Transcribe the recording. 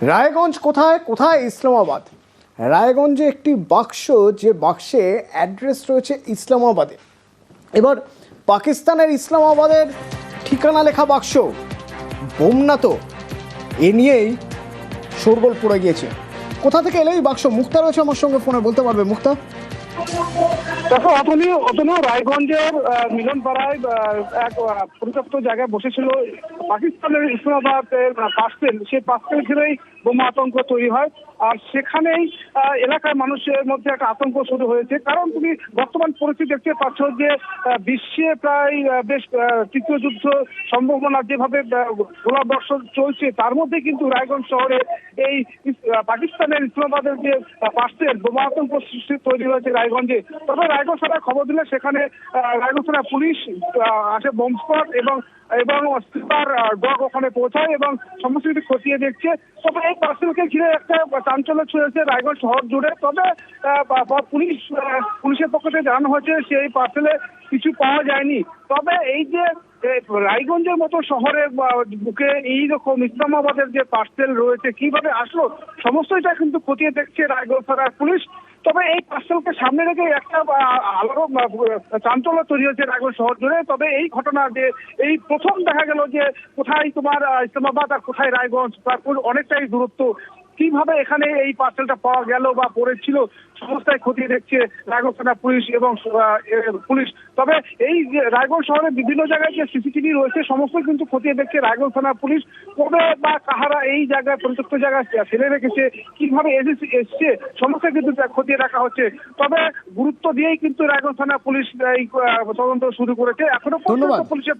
রায়গঞ্জ কোথায় কোথায় ইসলামাবাদ? রায়গঞ্জে একটি বাক্স, যে বাক্সে অ্যাড্রেস রয়েছে ইসলামাবাদে। এবার পাকিস্তানের ইসলামাবাদের ঠিকানা লেখা বাক্স, বোম না তো? এ নিয়েই শোরগোল পড়ে গিয়েছে। কোথা থেকে এলো এই বাক্স? মুক্তা রয়েছে আমার সঙ্গে ফোনে, বলতে পারবে মুক্তা? দেখো অতনু রায়গঞ্জের মিলনপাড়ায় এক পরিত্যক্ত জায়গায় বসেছিল পাকিস্তানের ইসলামাবাদের পার্সেল। সেই পার্সেল ঘিরেই বোমা আতঙ্ক তৈরি হয়, আর সেখানেই এলাকার মানুষের মধ্যে একটা আতঙ্ক শুরু হয়েছে। কারণ তুমি বর্তমান পরিস্থিতি দেখতে পাচ্ছ যে বিশ্বে প্রায় বেশ তৃতীয় যুদ্ধ সম্ভাবনা যেভাবে গোলাবর্ষণ চলছে, তার মধ্যে কিন্তু রায়গঞ্জ শহরে এই পাকিস্তানের ইসলামাবাদের যে পার্সেল, বোমা আতঙ্ক সৃষ্টি তৈরি হয়েছে রায়গঞ্জে। তবে রায়গঞ্জ থানায় খবর দিলে সেখানে রায়গঞ্জ থানা পুলিশ আসে, বোম স্পট এবং স্লিপার ডগ ওখানে পৌঁছায় এবং সমস্ত কিছু খতিয়ে দেখছে। তবে এই পার্সেলকে ঘিরে একটা চাঞ্চল্য ছড়িয়েছে রায়গঞ্জ শহর জুড়ে। তবে পুলিশের পক্ষ থেকে জানানো হয়েছে সেই পার্সেলে কিছু পাওয়া যায়নি। তবে এই যে রায়গঞ্জের মতো শহরের বুকে এইরকম ইসলামাবাদের যে পার্সেল রয়েছে, কিভাবে আসলো, সমস্তটা কিন্তু খতিয়ে দেখছে রায়গঞ্জ থানার পুলিশ। তবে এই পার্সেলকে সামনে রেখে একটা আলাদা চাঞ্চল্য তৈরি হয়েছে রায়গঞ্জ শহর জুড়ে। তবে এই ঘটনা যে এই প্রথম দেখা গেল যে কোথায় তোমার ইসলামাবাদ আর কোথায় রায়গঞ্জ, তারপর অনেকটাই দূরত্ব, কিভাবে এখানে এই পার্সেলটা পাওয়া গেল বা পড়েছিল, সমস্যায় খতিয়ে দেখছে রায়গঞ্জ থানা পুলিশ এবং পুলিশ। তবে এই যে রায়গঞ্জ শহরের বিভিন্ন জায়গায় যে সিসিটিভি রয়েছে, সমস্ত কিন্তু খতিয়ে দেখছে রায়গঞ্জ থানা পুলিশ। কবে বা কাহারা এই জায়গায় পরিত্যক্ত জায়গায় ফেলে রেখেছে, কিভাবে এসছে, সমস্ত কিন্তু খতিয়ে রাখা হচ্ছে। তবে গুরুত্ব দিয়েই কিন্তু রায়গঞ্জ থানা পুলিশ এই তদন্ত শুরু করেছে। এখনো পর্যন্ত পুলিশের